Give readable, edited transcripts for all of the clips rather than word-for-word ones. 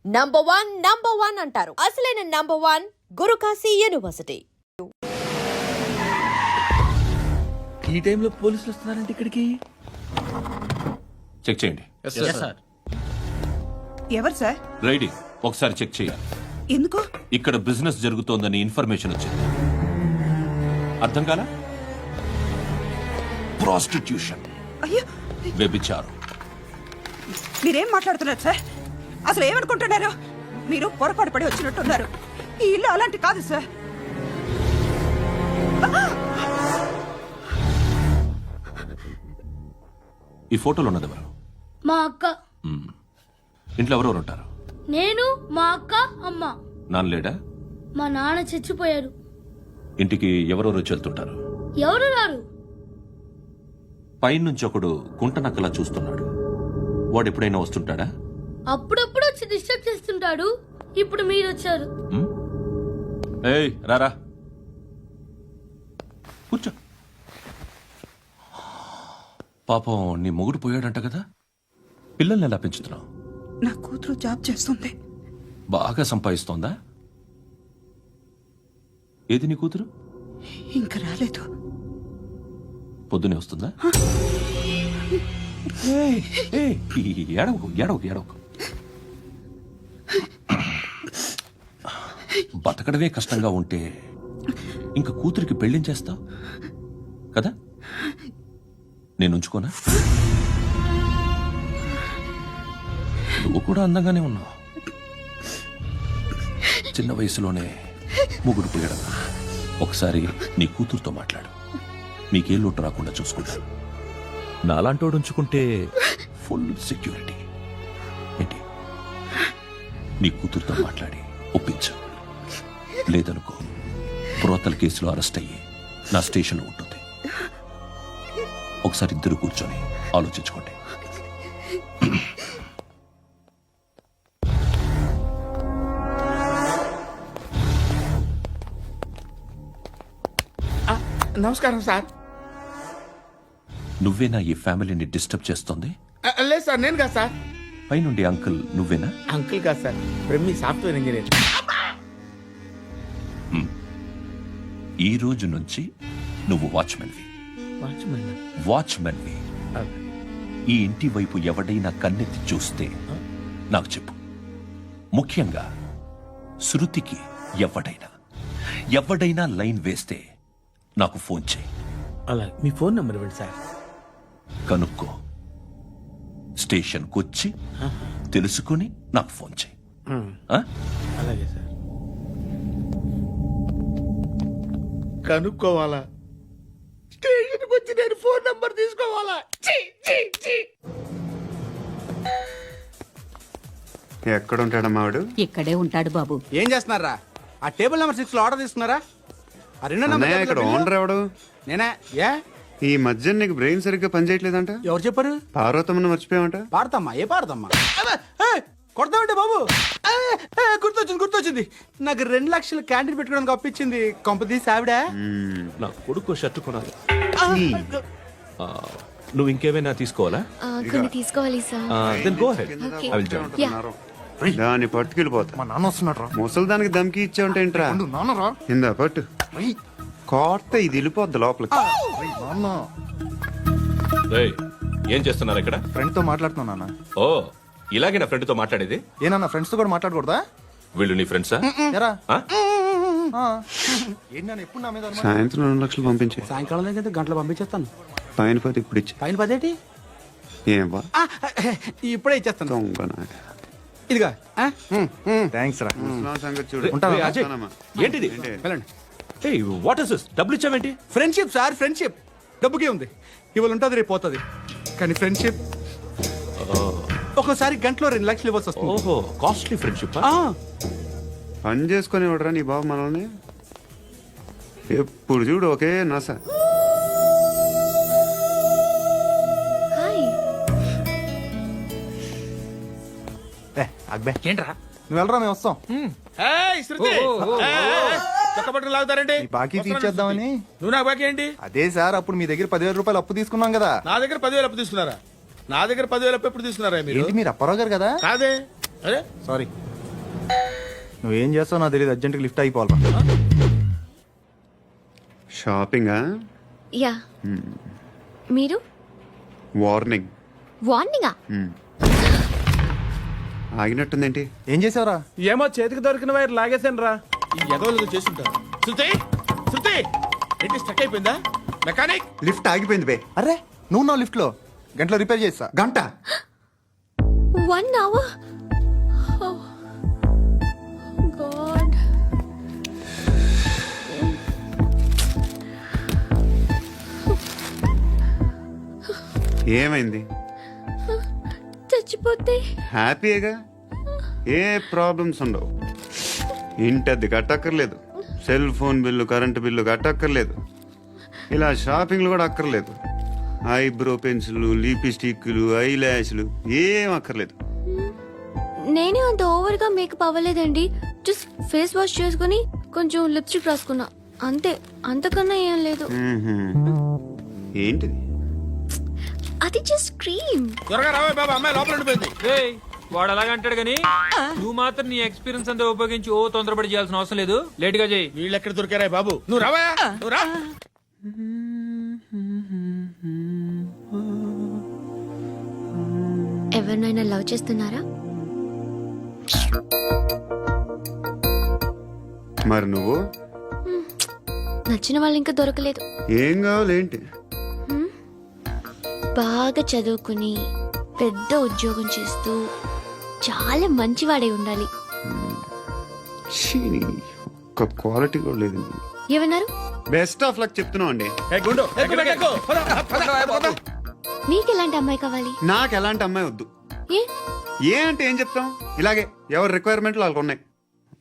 Number one అంటారు. అసలైన number one Guru Kashi university. ఈ టైంలో పోలీసులు వస్తున్నారంటే ఇక్కడికి. చెక్ చేయండి. ఎవరు సార్? రైడీ ఒకసారి చెక్ చేయాలి. ఎందుకు? ఇక్కడ బిజినెస్ జరుగుతోందని ఇన్ఫర్మేషన్ వచ్చింది. అర్థం కాలా? ప్రాస్టిట్యూషన్, అయ్యో, వ్యభిచారం. మీరేం మాట్లాడుతున్నారు సార్? అసలు ఏమనుకుంటున్నారు? మీరు పొరపాటు పడి వచ్చినట్టున్నారు. ఈ ఇల్లు అలాంటి కాదు సార్. ఈ ఫోటోలో ఉన్నది ఎవరు? మా అక్క. ఇంట్లో ఎవరెవరు ఉంటారు? నేను, మా అక్క, అమ్మ. నాన్న లేడా? మా నాన్న చచ్చిపోయారు. ఇంటికి ఎవరెవరు వచ్చి వెళ్తుంటారు? ఎవరు రారు. పైనుంచి ఒకడు గుంట నక్కలా చూస్తున్నాడు. వాడు ఎప్పుడైనా వస్తుంటాడా? అప్పుడప్పుడు వచ్చి డిస్టర్బ్ చేస్తుంటాడు. ఇప్పుడు మీరు వచ్చారు. ఏయ్ రారా, కూర్చో. పాపం నీ మొగుడు పోయాడంట కదా, పిల్లల్ని ఎలా పెంచుతున్నావు? నా కూతురు జాబ్ చేస్తుంది. బాగా సంపాదిస్తోందా? ఏది నీ కూతురు? ఇంకా రాలేదు. పొద్దునే వస్తుందా? ఏయ్, ఏయ్, ఏడవకు ఏడవకు ఏడవకు. బతకడమే కష్టంగా ఉంటే ఇంకా కూతురికి పెళ్లించేస్తావు కదా? నేను ఉంచుకోనా? నువ్వు కూడా అందంగానే ఉన్నావు. చిన్న వయసులోనే ముగ్గురు పోయడం. ఒకసారి నీ కూతురుతో మాట్లాడు. నీకే లోటు రాకుండా చూసుకుంటాను. నాలాంటోడు ఉంచుకుంటే ఫుల్ సెక్యూరిటీ. ఏంటి? నీ కూతురుతో మాట్లాడి ఒప్పించు. లేదనుకో, ప్రోతల కేసులో అరెస్ట్ అయ్యి నా స్టేషన్లో ఉంటుంది. ఒకసారి ఇద్దరు కూర్చొని ఆలోచించుకోండి. నమస్కారం సార్. నువ్వేనా ఈ ఫ్యామిలీని డిస్టర్బ్ చేస్తోంది? లేదు సార్, నేను కాదు సార్. పైనుండి అంకుల్ నువ్వేనా? అంకుల్ కాదు సార్, బ్రహ్మి సాఫ్ట్వేర్ ఇంజనీర్. ఈ రోజు నుంచి నువ్వు వాచ్మెన్వి. వాచ్మెన్వి. ఈ ఇంటి వైపు ఎవడైనా కన్నెత్తి చూస్తే నాకు చెప్పు. ముఖ్యంగా శృతికి ఎవడైనా లైన్ వేస్తే నాకు ఫోన్ చేయి. అలా మీ ఫోన్ నెంబర్ ఇవ్వండి సార్. కనుక్కో, స్టేషన్కి వచ్చి తెలుసుకుని నాకు ఫోన్ చేయి. అలాగే సార్. కనుక్కోవాలా? స్టేషన్కి వచ్చి నేను ఫోన్ నెంబర్ తీసుకోవాలా? ఎక్కడ ఉంటాడమ్మా వాడు? ఇక్కడే ఉంటాడు బాబు. ఏం చేస్తున్నారా? ఆ టేబుల్ నెంబర్ 6 లో ఆర్డర్ తీసుకున్నారా? ఆ రెండో అన్నయ్య, ఇక్కడ ఓనర్ ఎవడు? నేనే. ఏ ఈ మధ్య నీకు బ్రెయిన్ సరిగ్గా పనిచేయట్లేదంట. ఎవరు చెప్పారు? పార్వతమ్మను మర్చిపోయామంట. పాడతామ్మా? ఏ పాడతామ్మా? కొడతామంటే బాబు. గుర్తొచ్చింది. నాకు 2 లక్షలు క్యాంటీన్ పెట్టుకోవడానికి అప్పించింది కొంపదీసి ఆవిడ. నా కొడుకు షర్ట్ కొనాలి. నువ్వు ఇంకేమైనా తీసుకోవాలా? కొన్ని తీసుకోవాలి sir. Then go ahead. I will join. దాన్ని పట్టుకెళ్ళిపోతా. మా నాన్న వస్తున్నాడు. ముసలి దానికి దమ్కి ఇచ్చావంటే ఏంట్రా? నాన్నరా ఇందా పట్టు. కోర్త ఇది వెళ్ళిపోద్ది లోపలికి. నాన్న ఏయ్, ఏం చేస్తున్నారు ఇక్కడ? ఫ్రెండ్ తో మాట్లాడుతున్నా నాన్న. ఓ, ఇలాగే నా ఫ్రెండ్ తో మాట్లాడేది? ఏనా ఫ్రెండ్స్ తో కూడా మాట్లాడకూడదా? వీళ్ళు నీ ఫ్రెండ్సా? ఎరా ఏంటి నాన్న ఎప్పుడు నా మీద అనుమానం? సాయంత్రం 2 లక్షలు పంపించే. సాయంకాలం దగ్గర గంటలు పంపించేస్తాను. పైన పోతే ఇప్పుడు ఇచ్చే. పైన 10 ఏం వా ఇప్పుడే ఇచ్చేస్తాను. దొంగనా. ఇదిగా థ్యాంక్స్ రా. ముసలాం సంగతి చూడు. ఉంటావా? అజయ్, ఏంటిది? వెళ్ళండి. ఏయ్, వాట్ ఇస్ దిస్? డబ్బులు ఇచ్చావేంటి? Friendship sir, friendship. డబ్బుకే ఉంది. ఇవాళ ఉంటుంది, రేపు పోతుంది. కానీ ఫ్రెండ్షిప్ ఒక్కోసారి గంటలో 2 లక్షలు ఇవ్వాల్సి వస్తుంది. ఓహో, కాస్ట్లీ ఫ్రెండ్షిప్. పని చేసుకొని ఇవ్వడరా నీ బాబు మనల్ని? ఎప్పుడు చూడు ఒకే నస. అక్బే ఏంట్రా? నువ్వు వెళ్ళరా, మేము వస్తాం. లాగుతారండి. ఈ బాకీ తీర్చేద్దామని. నువ్వు నాకు బాకీ ఏంటి? అదే సార్, అప్పుడు మీ దగ్గర 10,000 రూపాయలు అప్పు తీసుకున్నాం కదా. నా దగ్గర 10,000 అప్పు తీసుకున్నారా? నా దగ్గర 10,000 అప్పు ఎప్పుడు తీసుకున్నారా మీరు? ఏంటి మీరు అప్పారావు గారు కదా? కాదే. అరే సారీ. నువ్వేం చేస్తావు నాకు తెలియదు, అర్జెంట్గా లిఫ్ట్ అయిపోవాలి. షాపింగా? యా మీరు వార్నింగ్. వార్నింగా? ఆగినట్టుందేంటి? ఏం చేసావురా? ఏమో చేతికి దొరికిన వైర్ లాగేసాను రా. ఈ ఎగవలు చేస్తుంటారు. శృతి శృతి ఏంటి స్టక్ అయిపోయిందా? మెకానిక్ లిఫ్ట్ ఆగిపోయింది బే. అరే నువ్వు నా లిఫ్ట్లో గంటలో రిపేర్ చేస్తా. గంట? 1 hour? Oh, God. ఏమైంది? చచ్చిపోతే హ్యాపీగా, ఏ ప్రాబ్లమ్స్ ఉండవు. ఇంటి అద్దె కట్టక్కర్లేదు, cell phone bill, current bill కట్టక్కర్లేదు, ఇలా షాపింగ్లు కూడా అక్కర్లేదు. ఐబ్రో పెన్సిల్, లిప్స్టిక్లు, ఐ ల్యాష్లు ఏం అక్కర్లేదు. నేనే అంత ఓవర్గా మేకప్ అవ్వలేదండి. జస్ట్ ఫేస్ వాష్ చేసుకుని కొంచెం లిప్స్టిక్ రాసుకున్నా అంతే, అంతకన్నా ఏం లేదు. ఏంటిది? అది జస్ట్ క్రీమ్. త్వరగా రావే బాబా, అమ్మాయి లోపల ఉండిపోయింది. వాడు అలాగంటాడు గానీ నువ్వు మాత్రం నీ ఎక్స్పీరియన్స్ అంతా ఉపయోగించి తొందరపడి చేయాల్సిన అవసరం లేదు. లేట్ గా చేయి. వీళ్ళు ఎక్కడ దొరికారా బాబు? నువ్వు రావా, నువ్వు రా. ఎవరినైనా లవ్ చేస్తున్నారా? మరి నువ్వు? నచ్చిన వాళ్ళు ఇంకా దొరకలేదు. ఏం కావాలేంటి? బాగా చదువుకుని పెద్ద ఉద్యోగం చేస్తూ చాలా మంచివాడై ఉండాలి. ఛీ, ఒక్క క్వాలిటీ కూడా లేదు. ఏమన్నారు? బెస్ట్ ఆఫ్ లక్ చెప్తున్నావు అండి. ఏ గుండు, ఎక్కు, ఎక్కు. పద, పద, పద. మీకు ఎలాంటి అమ్మాయి కావాలి? నాకు ఎలాంటి అమ్మాయి వద్దు. ఏ ఏ అంటే ఏం చెప్తాం, ఇలాగే ఎవరి రిక్వైర్మెంట్లు వాళ్ళకు ఉన్నాయి.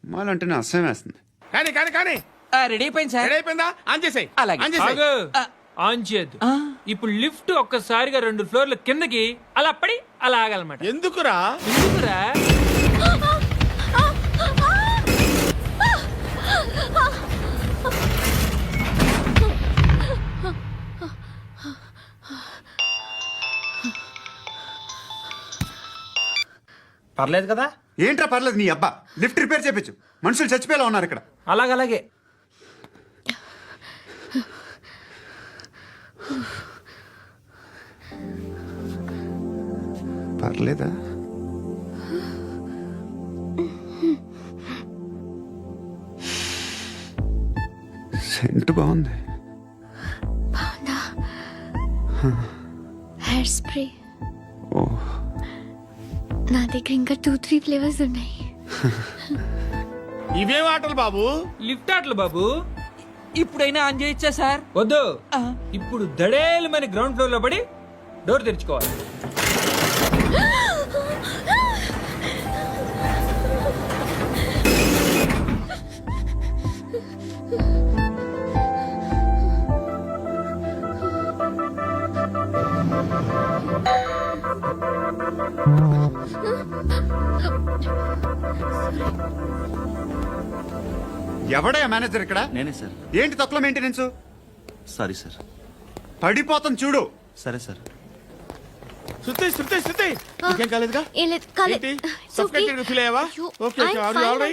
అమ్మాయిలంటేనే అసహ్యం వేస్తుంది. కానీ కానీ కానీ రెడీ అయిపోయింది సార్. రెడీ అయిపోయిందా? ఆన్ చేసేయ్. అలాగే. ఆన్ చేసేయ్. ఆన్ చేయద్దు. ఇప్పుడు లిఫ్ట్ ఒక్కసారిగా 2 ఫ్లోర్ల కిందకి అలా పడి అలా ఆగాలన్నమాట. ఎందుకురా? ఎందుకురా? పర్లేదు కదా? ఏంట్రా పర్లేదు నీ అబ్బా. లిఫ్ట్ రిపేర్ చేపించు, మనుషులు చచ్చిపోయేలా ఉన్నారు ఇక్కడ. అలాగే పర్లేదా? సెంట్ బాగుంది. Hair spray. ఓ, నా దగ్గర ఇంకా 2-3 ఫ్లేవర్స్ ఉన్నాయి. ఇవేం ఆటలు బాబు? లిఫ్ట్ ఆటలు బాబు. ఇప్పుడైనా ఆన్ చేయొచ్చా సార్? వద్దు. ఇప్పుడు దడేలు మన గ్రౌండ్ ఫ్లోర్ లో పడి డోర్ తెరుచుకోవాలి. ఎవడయ్యా మేనేజర్ ఇక్కడ? నేనే సార్. ఏంటి తక్కువ మెయింటెనెన్స్? Sorry sir. పడిపోతాం చూడు. సరే సార్. శృతి శృతి శృతి నీకేం కాలేదుగా? ఏం లేదు, కాలేదు. ఏంటి? It's okay. Suffocated గా feel అయ్యావా? అయ్యో, Okay, okay. I'm Are you fine, all right?